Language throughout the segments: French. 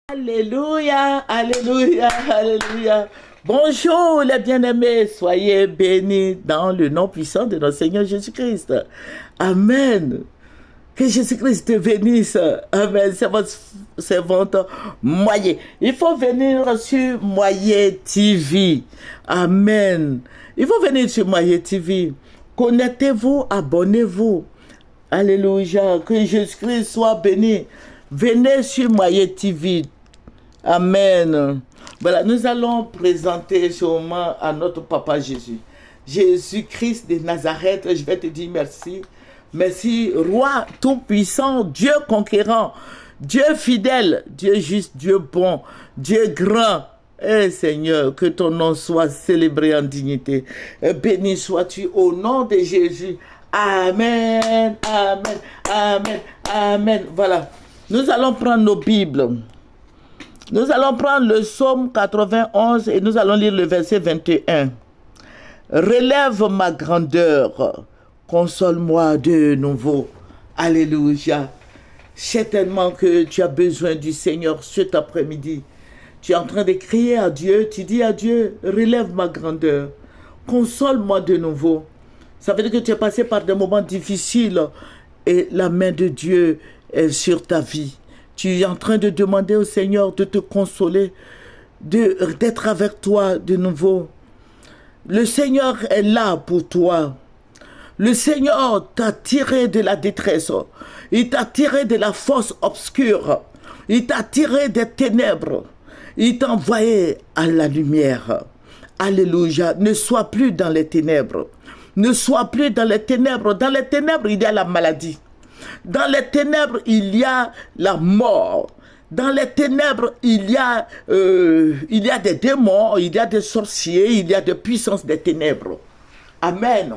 Alléluia, alléluia, alléluia. Bonjour les bien-aimés, soyez bénis dans le nom puissant de notre Seigneur Jésus-Christ. Amen. Que Jésus-Christ te bénisse. Amen. C'est votre servante Moyer. Il faut venir sur Moyer TV. Amen. Il faut venir sur Moyer TV. Connectez-vous, abonnez-vous. Alléluia. Que Jésus-Christ soit béni. Venez sur Moyer TV. Amen. Voilà, nous allons présenter ce moment à notre Papa Jésus. Jésus-Christ de Nazareth, je vais te dire merci. Merci, Roi tout-puissant, Dieu conquérant, Dieu fidèle, Dieu juste, Dieu bon, Dieu grand. Eh Seigneur, que ton nom soit célébré en dignité. Béni sois-tu au nom de Jésus. Amen, amen, amen, amen. Voilà, nous allons prendre nos Bibles. Nous allons prendre le psaume 91 et nous allons lire le verset 21. Relève ma grandeur, console-moi de nouveau. Alléluia. Certainement que tu as besoin du Seigneur cet après-midi. Tu es en train de crier à Dieu, tu dis à Dieu, relève ma grandeur, console-moi de nouveau. Ça veut dire que tu es passé par des moments difficiles et la main de Dieu est sur ta vie. Tu es en train de demander au Seigneur de te consoler, d'être avec toi de nouveau. Le Seigneur est là pour toi. Le Seigneur t'a tiré de la détresse. Il t'a tiré de la fosse obscure. Il t'a tiré des ténèbres. Il t'a envoyé à la lumière. Alléluia. Ne sois plus dans les ténèbres. Ne sois plus dans les ténèbres. Dans les ténèbres, il y a la maladie. Dans les ténèbres, il y a la mort. Dans les ténèbres, il y a des démons, il y a des sorciers, il y a des puissances des ténèbres. Amen.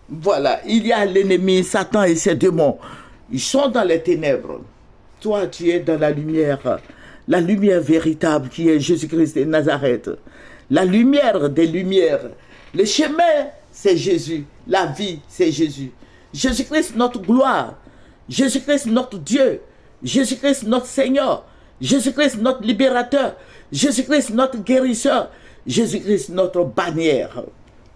Voilà, il y a l'ennemi, Satan et ses démons. Ils sont dans les ténèbres. Toi, tu es dans la lumière véritable qui est Jésus-Christ de Nazareth. La lumière des lumières. Le chemin, c'est Jésus. La vie, c'est Jésus. Jésus-Christ, notre gloire. Jésus-Christ, notre Dieu. Jésus-Christ, notre Seigneur. Jésus-Christ, notre libérateur. Jésus-Christ, notre guérisseur. Jésus-Christ, notre bannière.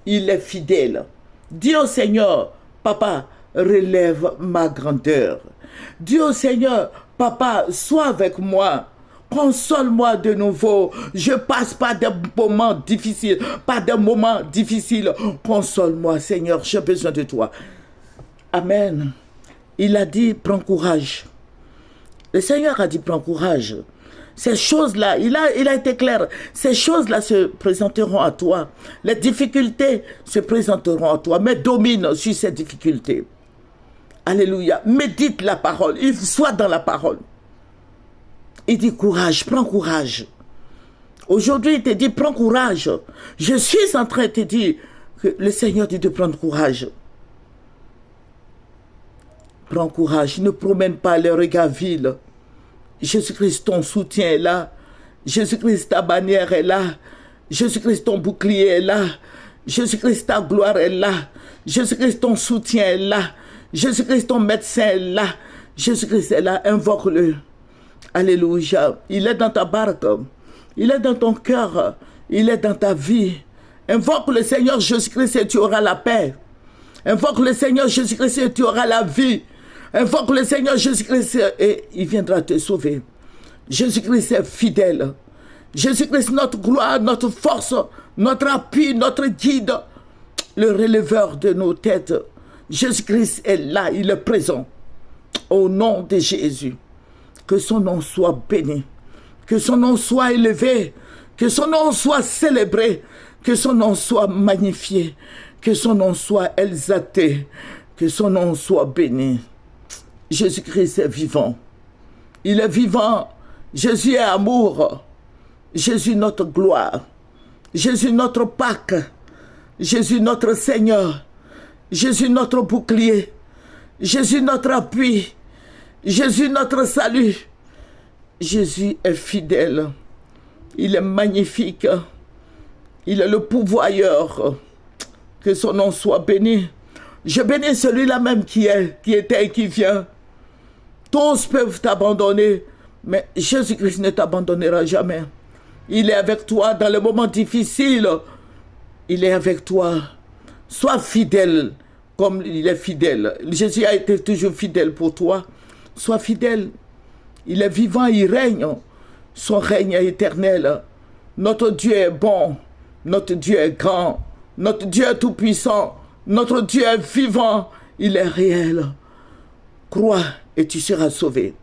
Il est fidèle. Dis au Seigneur, Papa, relève ma grandeur. Dis au Seigneur, Papa, sois avec moi. Console-moi de nouveau. Je passe par des moments difficiles. Console-moi, Seigneur, j'ai besoin de toi. Amen. Il a dit, prends courage. Le Seigneur a dit, prends courage. Ces choses-là, il a été clair. Ces choses-là se présenteront à toi. Les difficultés se présenteront à toi. Mais domine sur ces difficultés. Alléluia. Médite la parole. Il soit dans la parole. Il dit, courage, prends courage. Aujourd'hui, il te dit, prends courage. Je suis en train de te dire que le Seigneur dit de prendre courage. Prends courage, ne promène pas les regards vils. Jésus-Christ, ton soutien est là. Jésus-Christ, ta bannière est là. Jésus-Christ, ton bouclier est là. Jésus-Christ, ta gloire est là. Jésus-Christ, ton soutien est là. Jésus-Christ, ton médecin est là. Jésus-Christ est là, invoque-le. Alléluia. Il est dans ta barque. Il est dans ton cœur. Il est dans ta vie. Invoque le Seigneur Jésus-Christ et tu auras la paix. Invoque le Seigneur Jésus-Christ et tu auras la vie. Invoque le Seigneur Jésus-Christ et il viendra te sauver. Jésus-Christ est fidèle. Jésus-Christ, notre gloire, notre force, notre appui, notre guide, le releveur de nos têtes. Jésus-Christ est là, il est présent. Au nom de Jésus, que son nom soit béni, que son nom soit élevé, que son nom soit célébré, que son nom soit magnifié, que son nom soit exalté, que son nom soit béni. Jésus-Christ est vivant. Il est vivant. Jésus est amour. Jésus notre gloire. Jésus notre Pâque. Jésus notre Seigneur. Jésus notre bouclier. Jésus notre appui. Jésus notre salut. Jésus est fidèle. Il est magnifique. Il est le pourvoyeur. Que son nom soit béni. Je bénis celui-là même qui était et qui vient. Tous peuvent t'abandonner, Mais Jésus-Christ ne t'abandonnera jamais. Il est avec toi dans les moments difficiles. Il est avec toi. Sois fidèle comme il est fidèle. Jésus a été toujours fidèle pour toi. Sois fidèle. Il est vivant, il règne. Son règne est éternel. Notre Dieu est bon. Notre Dieu est grand. Notre Dieu est tout-puissant. Notre Dieu est vivant. Il est réel. Crois et tu seras sauvé.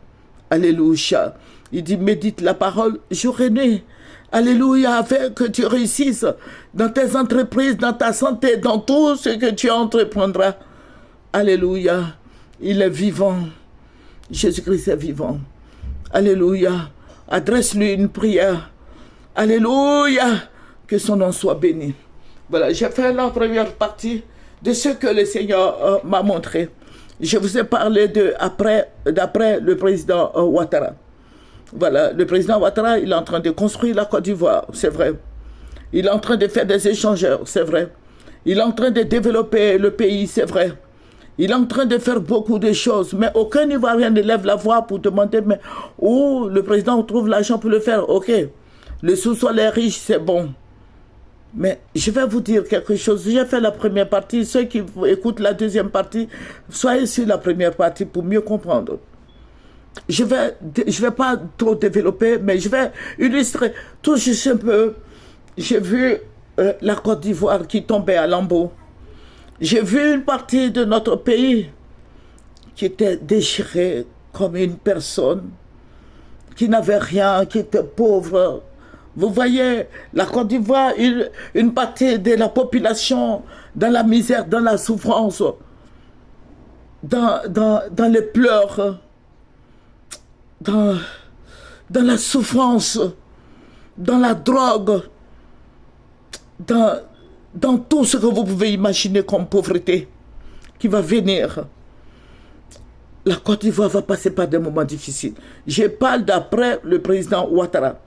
Alléluia. Il dit, médite la parole jour et nuit. Alléluia, afin que tu réussisses dans tes entreprises, dans ta santé, dans tout ce que tu entreprendras. Alléluia. Il est vivant. Jésus-Christ est vivant. Alléluia. Adresse-lui une prière. Alléluia. Que son nom soit béni. Voilà, j'ai fait la première partie de ce que le Seigneur m'a montré. Je vous ai parlé d'après le président Ouattara. Voilà, le président Ouattara, il est en train de construire la Côte d'Ivoire, c'est vrai. Il est en train de faire des échangeurs, c'est vrai. Il est en train de développer le pays, c'est vrai. Il est en train de faire beaucoup de choses, mais aucun Ivoirien ne lève la voix pour demander mais où le président trouve l'argent pour le faire. Ok, le sous-sol est riche, c'est bon. Mais je vais vous dire quelque chose. J'ai fait la première partie. Ceux qui écoutent la deuxième partie, soyez sur la première partie pour mieux comprendre. Je vais pas trop développer, mais je vais illustrer tout juste un peu. J'ai vu la Côte d'Ivoire qui tombait à lambeaux. J'ai vu une partie de notre pays qui était déchirée comme une personne qui n'avait rien, qui était pauvre. Vous voyez, la Côte d'Ivoire, une partie de la population dans la misère, dans la souffrance, dans les pleurs, dans la souffrance, dans la drogue, dans tout ce que vous pouvez imaginer comme pauvreté qui va venir. La Côte d'Ivoire va passer par des moments difficiles. Je parle d'après le président Ouattara.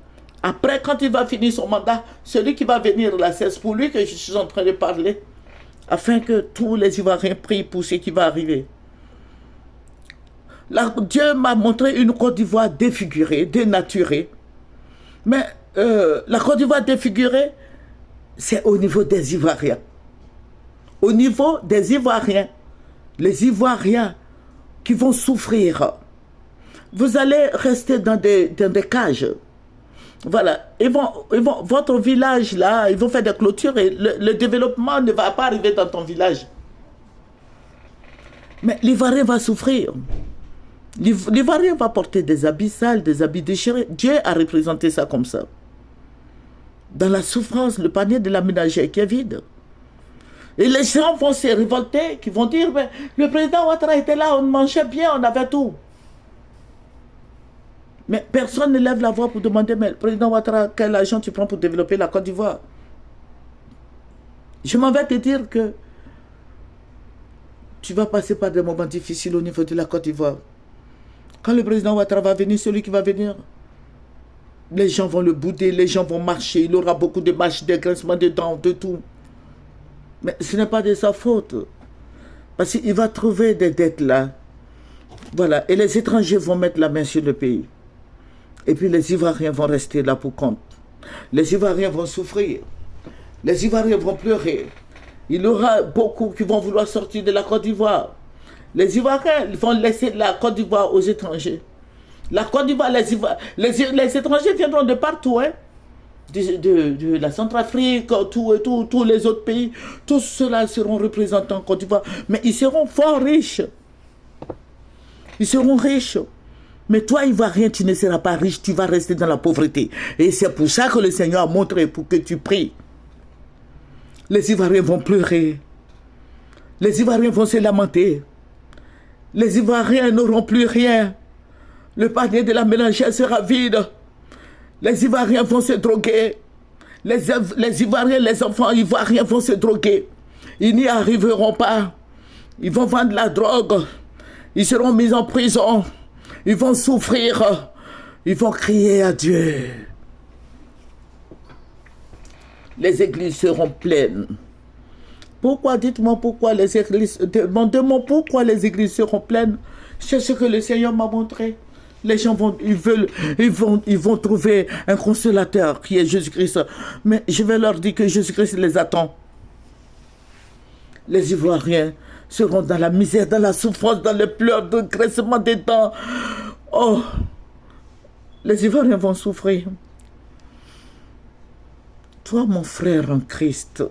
Après, quand il va finir son mandat, celui qui va venir là, c'est pour lui que je suis en train de parler, afin que tous les Ivoiriens prient pour ce qui va arriver. Dieu m'a montré une Côte d'Ivoire défigurée, dénaturée. Mais la Côte d'Ivoire défigurée, c'est au niveau des Ivoiriens. Au niveau des Ivoiriens, les Ivoiriens qui vont souffrir. Vous allez rester dans des cages. Voilà, votre village là, ils vont faire des clôtures et le développement ne va pas arriver dans ton village. Mais l'Ivoirien va souffrir. L'Ivoirien va porter des habits sales, des habits déchirés. Dieu a représenté ça comme ça. Dans la souffrance, le panier de la ménagère qui est vide. Et les gens vont se révolter, qui vont dire, mais le président Ouattara était là, on mangeait bien, on avait tout. Mais personne ne lève la voix pour demander, mais le président Ouattara, quel argent tu prends pour développer la Côte d'Ivoire? Je m'en vais te dire que tu vas passer par des moments difficiles au niveau de la Côte d'Ivoire. Quand le président Ouattara va venir, celui qui va venir, les gens vont le bouder, les gens vont marcher, il aura beaucoup de marches, de grincements de dents, de tout. Mais ce n'est pas de sa faute. Parce qu'il va trouver des dettes là. Voilà, et les étrangers vont mettre la main sur le pays. Et puis les Ivoiriens vont rester là pour compte. Les Ivoiriens vont souffrir. Les Ivoiriens vont pleurer. Il y aura beaucoup qui vont vouloir sortir de la Côte d'Ivoire. Les Ivoiriens vont laisser la Côte d'Ivoire aux étrangers. La Côte d'Ivoire, les étrangers viendront de partout, hein. De la Centrafrique, tous les autres pays. Tous ceux-là seront représentants en Côte d'Ivoire. Mais ils seront fort riches. Ils seront riches. Mais toi, Ivoirien, tu ne seras pas riche, tu vas rester dans la pauvreté. Et c'est pour ça que le Seigneur a montré pour que tu pries. Les Ivoiriens vont pleurer. Les Ivoiriens vont se lamenter. Les Ivoiriens n'auront plus rien. Le panier de la mélangère sera vide. Les Ivoiriens vont se droguer. Les Ivoiriens, les enfants Ivoiriens vont se droguer. Ils n'y arriveront pas. Ils vont vendre la drogue. Ils seront mis en prison. Ils vont souffrir. Ils vont crier à Dieu. Les églises seront pleines. Pourquoi? Dites-moi pourquoi les églises... Demandez-moi pourquoi les églises seront pleines. C'est ce que le Seigneur m'a montré. Les gens ils vont trouver un consolateur qui est Jésus-Christ. Mais je vais leur dire que Jésus-Christ les attend. Les Ivoiriens seront dans la misère, dans la souffrance, dans les pleurs, dans le graissement des dents. Oh, les Ivoiriens vont souffrir. Toi, mon frère en Christ,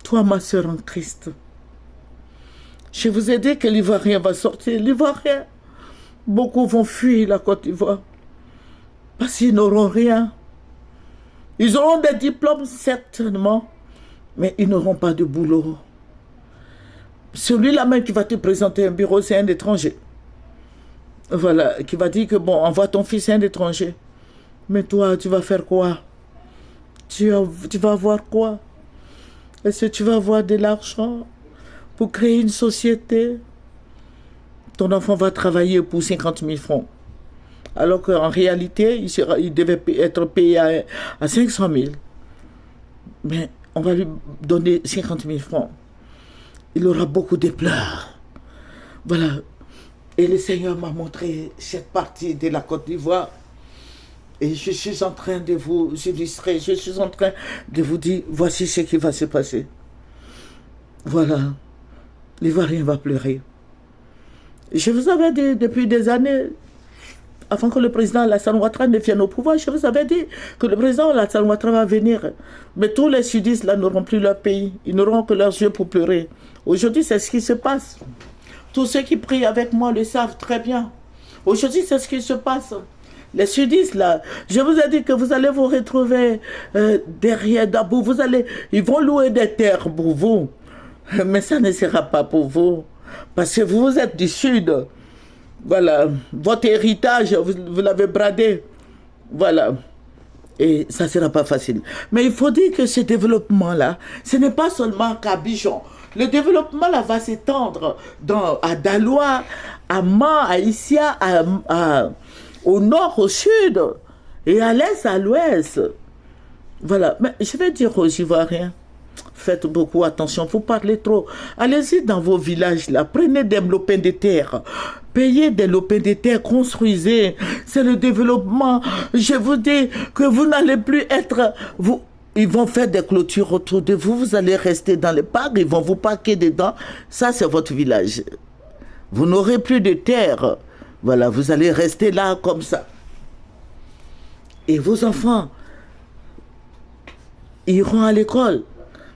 toi, ma soeur en Christ, je vous ai dit que l'Ivoirien va sortir. L'Ivoirien, beaucoup vont fuir la Côte d'Ivoire parce qu'ils n'auront rien. Ils auront des diplômes, certainement, mais ils n'auront pas de boulot. Celui-là même qui va te présenter un bureau, c'est un étranger. Voilà, qui va dire que bon, envoie ton fils, c'est un étranger. Mais toi, tu vas faire quoi? Tu vas avoir quoi? Est-ce que tu vas avoir de l'argent pour créer une société? Ton enfant va travailler pour 50 000 francs. Alors qu'en réalité, il devait être payé à 500 000. Mais on va lui donner 50 000 francs. Il aura beaucoup de pleurs. Voilà. Et le Seigneur m'a montré cette partie de la Côte d'Ivoire. Et je suis en train de vous illustrer, je suis en train de vous dire, voici ce qui va se passer. Voilà, l'Ivoirien va pleurer. Je vous avais dit depuis des années, avant que le président Alassane Ouattara ne vienne au pouvoir, je vous avais dit que le président Alassane Ouattara va venir. Mais tous les sudistes là n'auront plus leur pays, ils n'auront que leurs yeux pour pleurer. Aujourd'hui, c'est ce qui se passe. Tous ceux qui prient avec moi le savent très bien. Aujourd'hui, c'est ce qui se passe. Les sudistes, là, je vous ai dit que vous allez vous retrouver derrière Dabou. Ils vont louer des terres pour vous. Mais ça ne sera pas pour vous. Parce que vous êtes du Sud. Voilà. Votre héritage, vous l'avez bradé. Voilà. Et ça ne sera pas facile. Mais il faut dire que ce développement-là, ce n'est pas seulement qu'à Bijon. Le développement là va s'étendre à Daloa, à Man, à Issia, au nord, au sud, et à l'est, à l'ouest. Voilà. Mais je vais dire aux Ivoiriens, faites beaucoup attention, vous parlez trop. Allez-y dans vos villages, là, prenez des lopins de terre, payez des lopins de terre, construisez. C'est le développement. Je vous dis que vous n'allez plus être... Ils vont faire des clôtures autour de vous, vous allez rester dans les parcs, ils vont vous parquer dedans. Ça, c'est votre village. Vous n'aurez plus de terre. Voilà, vous allez rester là comme ça. Et vos enfants iront à l'école.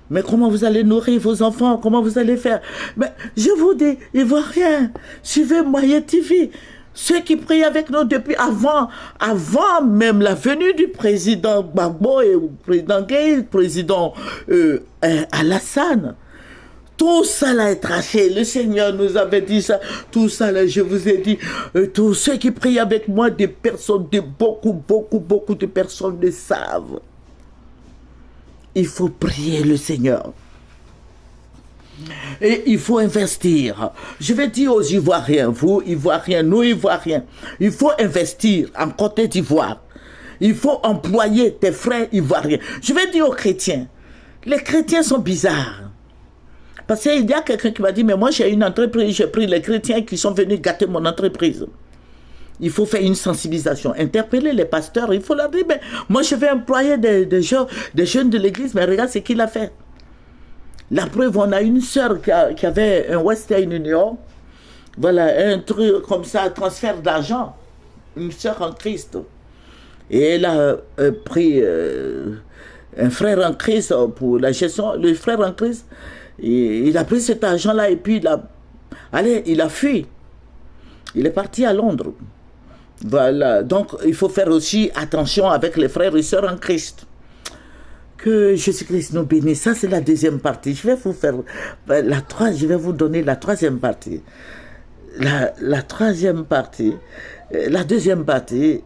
Mais comment vous allez nourrir vos enfants? Comment vous allez faire? Mais je vous dis, Ivoiriens, suivez Moyen TV. Ceux qui prient avec nous depuis avant même la venue du président Gbagbo et du président Gueye, président Alassane. Tout ça là est traché. Le Seigneur nous avait dit ça. Tout ça là, je vous ai dit, tous ceux qui prient avec moi, des personnes, beaucoup de personnes le savent. Il faut prier le Seigneur. Et il faut investir. Je vais dire aux Ivoiriens, vous Ivoiriens, nous Ivoiriens, il faut investir en Côte d'Ivoire. Il faut employer tes frères Ivoiriens. Je vais dire aux chrétiens, les chrétiens sont bizarres. Parce qu'il y a quelqu'un qui m'a dit, mais moi j'ai une entreprise, j'ai pris les chrétiens qui sont venus gâter mon entreprise. Il faut faire une sensibilisation, interpeller les pasteurs, il faut leur dire, mais moi je vais employer des jeunes de l'église, mais regarde ce qu'il a fait. La preuve, on a une sœur qui avait un Western Union, voilà, un truc comme ça, transfert d'argent, une sœur en Christ. Et elle a pris un frère en Christ pour la gestion, le frère en Christ. Il a pris cet argent-là et puis il a fui. Il est parti à Londres. Voilà. Donc, il faut faire aussi attention avec les frères et sœurs en Christ. Que Jésus-Christ nous bénisse. Ça, c'est la deuxième partie. Je vais vous faire je vais vous donner la troisième partie. La troisième partie. La deuxième partie,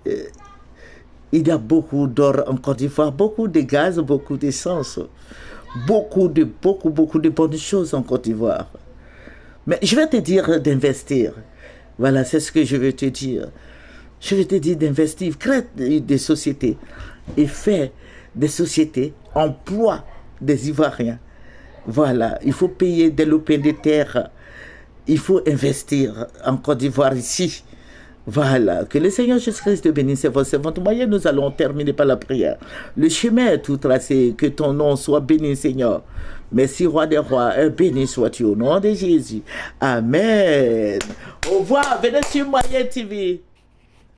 il y a beaucoup d'or en Côte d'Ivoire, beaucoup de gaz, beaucoup d'essence. Beaucoup de bonnes choses en Côte d'Ivoire. Mais je vais te dire d'investir. Voilà, c'est ce que je veux te dire. Je vais te dire d'investir, crée des sociétés et fais des sociétés, emploie des Ivoiriens. Voilà, il faut payer des lopins de terre. Il faut investir en Côte d'Ivoire ici. Voilà, que le Seigneur Jésus-Christ te bénisse et vos servantes. Moyen, nous allons terminer par la prière. Le chemin est tout tracé, que ton nom soit béni, Seigneur. Merci, Roi des Rois, et béni sois-tu au nom de Jésus. Amen. Au revoir, venez sur Moyen TV.